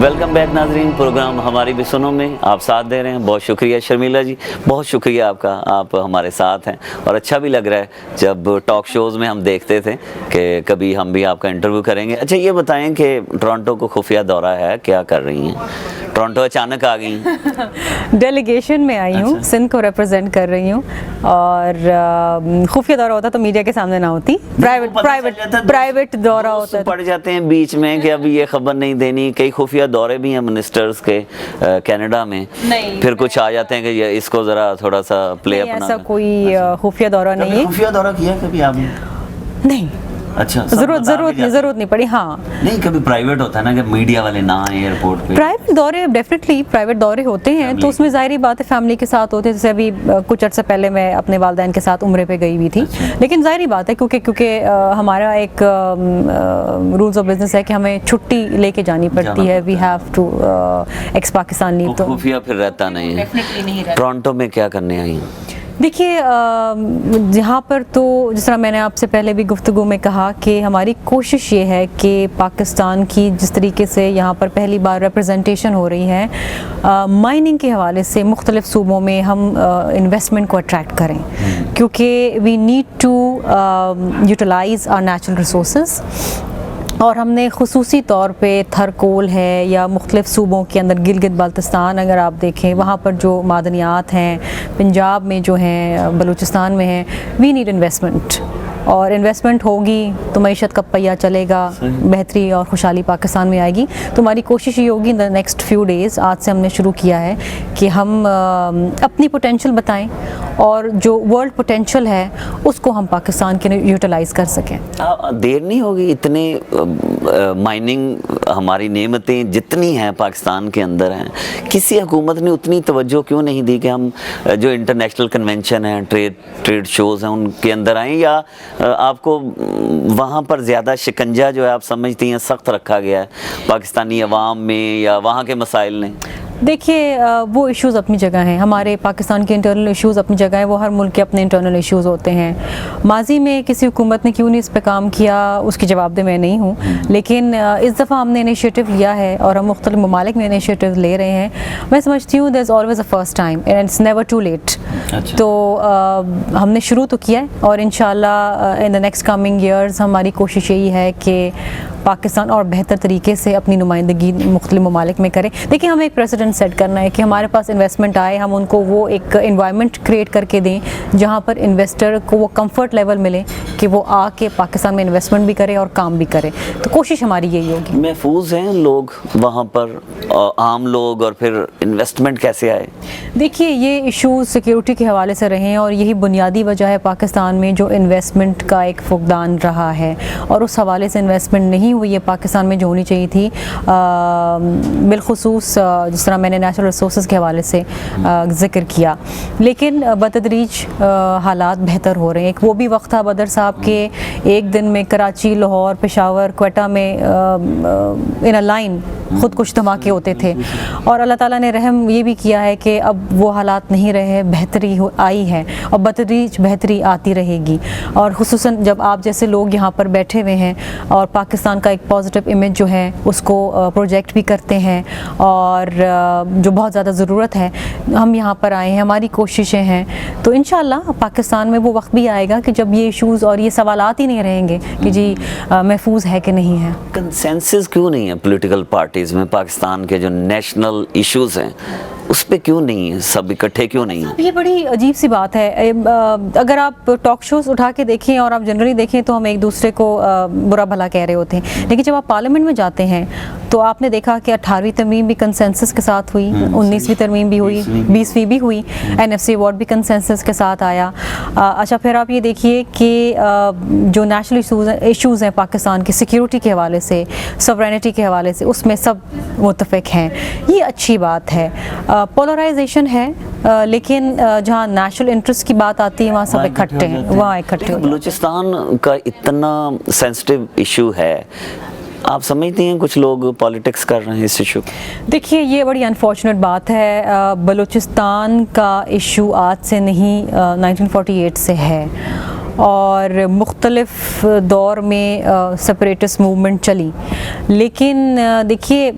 Welcome back ناظرین، programme ہماری بھی سنو میں آپ ساتھ دے رہے ہیں. بہت شکریہ شرمیلا جی، بہت شکریہ آپ کا، آپ ہمارے ساتھ ہیں اور اچھا بھی لگ رہا ہے جب ٹاک شوز میں ہم دیکھتے تھے کہ کبھی ہم بھی آپ کا انٹرویو کریں گے. اچھا یہ بتائیں کہ ٹورانٹو کو خفیہ دورہ ہے، کیا کر رہی ہیں؟ ٹورانٹو اچانک آ گئی ہیں؟ ڈیلیگیشن میں آئی ہوں، سندھ کو ریپرزینٹ کر رہی ہوں، اور خفیہ دورہ ہوتا تو میڈیا کے سامنے نہ ہوتی، پرائیویٹ دورہ ہوتا. پڑ جاتے ہیں بیچ میں کہ ابھی یہ خبر نہیں دینی. کئی خفیہ دورے بھی ہیں منسٹرز کے کینیڈا میں، پھر کچھ آ جاتے ہیں کہ اس کو ذرا تھوڑا سا پلے اپنا. ایسا کوئی خفیہ دورہ نہیں ہے. خفیہ دورہ کیا کبھی آپ نے؟ نہیں. اچھا، ضرورت نہیں پڑی. ہاں نہیں، کبھی پرائیویٹ ہوتا ہے نا کہ میڈیا والے نہ آئیں ایئرپورٹ پہ. پرائیویٹ دورے ڈیفینیٹلی پرائیویٹ دورے ہوتے ہیں تو اس میں ظاہری بات ہے فیملی کے ساتھ ہوتے ہیں. جیسے ابھی کچھ عرصے پہلے میں اپنے والدین کے ساتھ عمرے پہ گئی ہوئی تھی. لیکن ظاہری بات ہے کیونکہ ہمارا ایک رولز آف بزنس ہے کہ ہمیں چھٹی لے کے جانی پڑتی ہے. We have to ex Pakistan leave. تو خفیہ پھر رہتا نہیں ہے. ٹورانٹو میں کیا کرنے آئی ہیں؟ دیکھیے یہاں پر تو جس طرح میں نے آپ سے پہلے بھی گفتگو میں کہا کہ ہماری کوشش یہ ہے کہ پاکستان کی جس طریقے سے یہاں پر پہلی بار ریپرزنٹیشن ہو رہی ہے مائننگ کے حوالے سے مختلف صوبوں میں، ہم انویسٹمنٹ کو اٹریکٹ کریں، کیونکہ we need to utilize our natural resources. اور ہم نے خصوصی طور پہ تھرکول ہے یا مختلف صوبوں کے اندر گلگت بلتستان اگر آپ دیکھیں وہاں پر جو معدنیات ہیں، پنجاب میں جو ہیں، بلوچستان میں ہیں، وی نیڈ انویسٹمنٹ. اور انویسٹمنٹ ہوگی تو معیشت کا پہیہ چلے گا، بہتری اور خوشحالی پاکستان میں آئے گی. تو ہماری کوشش یہ ہوگی ان دا نیکسٹ فیو ڈیز، آج سے ہم نے شروع کیا ہے کہ ہم اپنی پوٹینشیل بتائیں اور جو ورلڈ پوٹینشیل ہے اس کو ہم پاکستان کے یوٹیلائز کر سکیں. دیر نہیں ہوگی؟ اتنے مائننگ ہماری نعمتیں جتنی ہیں پاکستان کے اندر ہیں، کسی حکومت نے اتنی توجہ کیوں نہیں دی کہ ہم جو انٹرنیشنل کنونشن ہیں، ٹریڈ شوز ہیں، ان کے اندر آئیں؟ یا آپ کو وہاں پر زیادہ شکنجہ جو ہے آپ سمجھتی ہیں سخت رکھا گیا ہے پاکستانی عوام میں یا وہاں کے مسائل نے؟ دیکھیے وہ ایشوز اپنی جگہ ہیں، ہمارے پاکستان کے انٹرنل ایشوز اپنی جگہ ہیں، وہ ہر ملک کے اپنے انٹرنل ایشوز ہوتے ہیں. ماضی میں کسی حکومت نے کیوں نہیں اس پہ کام کیا اس کی جواب دہ میں نہیں ہوں، لیکن اس دفعہ ہم نے انیشیٹو لیا ہے اور ہم مختلف ممالک میں انیشیٹو لے رہے ہیں. میں سمجھتی ہوں there is always a first time and it's never too late. تو ہم نے شروع تو کیا ہے اور انشاءاللہ in the next coming years ہماری کوشش یہی ہے کہ پاکستان اور بہتر طریقے سے اپنی نمائندگی مختلف ممالک میں کریں. دیکھیں ہمیں ایک پریسیڈنٹ سیٹ کرنا ہے کہ ہمارے پاس انویسٹمنٹ آئے، ہم ان کو وہ ایک انوائرمنٹ کریٹ کر کے دیں جہاں پر انویسٹر کو وہ کمفرٹ لیول ملے کہ وہ آ کے پاکستان میں انویسٹمنٹ بھی کرے اور کام بھی کرے. تو کوشش ہماری یہی ہوگی. محفوظ ہیں لوگ وہاں پر، عام لوگ، اور پھر انویسٹمنٹ کیسے آئے؟ دیکھیے یہ ایشوز سیکیورٹی کے حوالے سے رہے ہیں اور یہی بنیادی وجہ ہے پاکستان میں جو انویسٹمنٹ کا ایک فقدان رہا ہے، اور اس حوالے سے انویسٹمنٹ نہیں ہوئی ہے پاکستان میں جو ہونی چاہیے تھی. بالخصوص جس طرح میں نے نیچرل ریسورسز کے حوالے سے ذکر کیا، لیکن بتدریج حالات بہتر ہو رہے ہیں. ایک وہ بھی وقت تھا بدر صاحب کے ایک دن میں کراچی، لاہور، پشاور، کوئٹہ میں ان اے لائن خود کش دھماکے ہوتے تھے، اور اللہ تعالیٰ نے رحم یہ بھی کیا ہے کہ اب وہ حالات نہیں رہے، بہتری آئی ہے اور بتدریج بہتری آتی رہے گی. اور خصوصاً جب آپ جیسے لوگ یہاں پر بیٹھے ہوئے ہیں اور پاکستان کا ایک پازیٹیو امیج جو ہے اس کو پروجیکٹ بھی کرتے ہیں اور جو بہت زیادہ ضرورت ہے، ہم یہاں پر آئے ہیں، ہماری کوششیں ہیں، تو انشاءاللہ پاکستان میں وہ وقت بھی آئے گا کہ جب یہ ایشوز اور یہ سوالات ہی نہیں رہیں گے کہ جی محفوظ ہے کہ نہیں ہے. کنسنسس کیوں نہیں ہے پولیٹیکل پارٹیز میں؟ پاکستان کے جو نیشنل ایشوز ہیں اس پہ کیوں نہیں ہے؟ سب اکٹھے کیوں نہیں ہیں؟ یہ بڑی عجیب سی بات ہے. اگر آپ ٹاک شوز اٹھا کے دیکھیں اور آپ جنرلی دیکھیں تو ہم ایک دوسرے کو برا بھلا کہہ رہے ہوتے ہیں، لیکن جب آپ پارلیمنٹ میں جاتے ہیں تو آپ نے دیکھا کہ 18ویں ترمیم بھی کنسنسس کے ساتھ ہوئی، 19ویں ترمیم بھی ہوئی، 20ویں بھی ہوئی، NFC ایوارڈ بھی کنسنسس کے ساتھ آیا. اچھا پھر آپ یہ دیکھیے کہ جو نیشنل ایشوز ہیں پاکستان کی سیکیورٹی کے حوالے سے، سورینٹی کے حوالے سے، اس میں سب متفق ہیں. یہ اچھی بات ہے. پولرائزیشن ہے لیکن جہاں نیشنل انٹرسٹ کی بات آتی ہے وہاں سب اکٹھے ہیں، وہاں اکٹھے ہیں. بلوچستان کا اتنا سینسٹیو ایشو ہے، آپ سمجھتے ہیں کچھ لوگ پالیٹکس کر رہے ہیں اس ایشو؟ دیکھیے یہ بڑی انفارچونیٹ بات ہے. بلوچستان کا ایشو آج سے نہیں 1948 سے ہے اور مختلف دور میں سپریٹس موومنٹ چلی، لیکن دیکھیے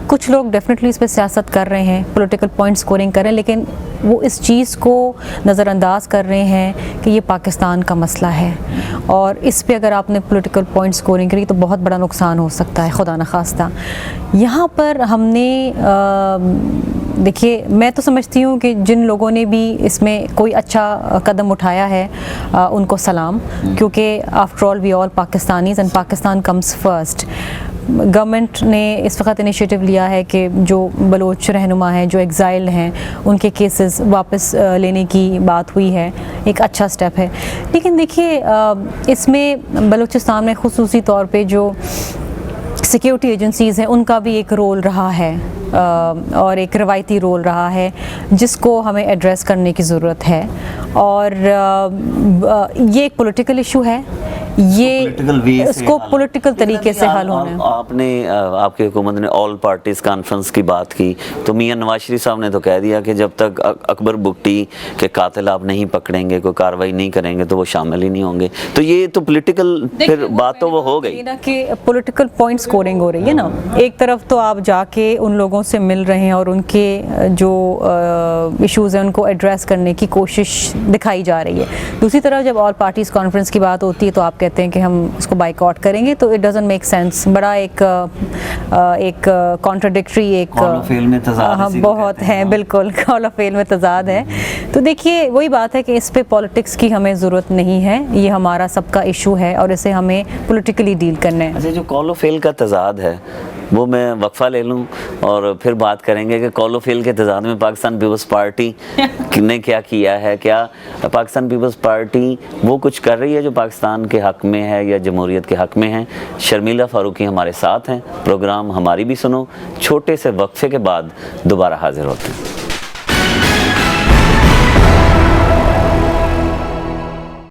کچھ لوگ ڈیفینیٹلی اس پہ سیاست کر رہے ہیں، پولیٹیکل پوائنٹ سکورنگ کر رہے ہیں، لیکن وہ اس چیز کو نظر انداز کر رہے ہیں کہ یہ پاکستان کا مسئلہ ہے، اور اس پہ اگر آپ نے پولیٹیکل پوائنٹ سکورنگ کری تو بہت بڑا نقصان ہو سکتا ہے خدا نخواستہ۔ یہاں پر ہم نے دیکھیے میں تو سمجھتی ہوں کہ جن لوگوں نے بھی اس میں کوئی اچھا قدم اٹھایا ہے ان کو سلام، کیونکہ after all we all Pakistanis and Pakistan comes first. Government نے اس وقت انیشیٹو لیا ہے کہ جو بلوچ رہنما ہیں جو ایگزائل ہیں ان کے کیسز واپس لینے کی بات ہوئی ہے، ایک اچھا سٹیپ ہے۔ لیکن دیکھیے اس میں بلوچستان میں خصوصی طور پہ جو سیکیورٹی ایجنسیز ہیں ان کا بھی ایک رول رہا ہے، اور ایک روایتی رول رہا ہے جس کو ہمیں ایڈریس کرنے کی ضرورت ہے، اور یہ ایک پولیٹیکل ایشو ہے، یہ اس کو پولیٹیکل طریقے سے حل ہونا ہے۔ آپ نے آپ کی حکومت نے آل پارٹیز کانفرنس کی بات کی تو میاں نواز شریف صاحب نے تو کہہ دیا کہ جب تک اکبر بگٹی کے قاتل آپ نہیں پکڑیں گے، کوئی کارروائی نہیں کریں گے تو وہ شامل ہی نہیں ہوں گے۔ تو یہ تو پولیٹیکل پھر بات تو وہ ہو گئی نا کہ پولیٹیکل پوائنٹ سکورنگ ہو رہی ہے نا، ایک طرف تو آپ جا کے ان لوگوں سے مل رہے ہیں اور ان کے جو ایشوز ہیں ان کو ایڈریس کرنے کی کوشش دکھائی جا رہی ہے، دوسری طرف جب آل پارٹیز کانفرنس کی بات ہوتی ہے تو آپ کہتے ہیں کہ ہم اس کو بائیک آؤٹ کریں گے، تو اٹ ڈزنٹ میک سینس، بڑا ایک کانٹراڈکٹری ایک بہت ہے، بالکل قول و فعل میں تضاد ہے۔ تو دیکھیے وہی بات ہے کہ اس پہ پالیٹکس کی ہمیں ضرورت نہیں ہے، یہ ہمارا سب کا ایشو ہے اور اسے ہمیں پولیٹیکلی ڈیل کرنا ہے۔ اچھا، جو قول و فعل کا تضاد ہے وہ میں وقفہ لے لوں اور پھر بات کریں گے کہ قول و فعل کے تضاد میں پاکستان پیپلز پارٹی نے کیا کیا ہے، کیا پاکستان پیپلز پارٹی وہ کچھ کر رہی ہے جو پاکستان کے حق میں ہے یا جمہوریت کے حق میں ہے۔ شرمیلا فاروقی ہمارے ساتھ ہیں، پروگرام ہماری بھی سنو، چھوٹے سے وقفے کے بعد دوبارہ حاضر ہوتے ہیں۔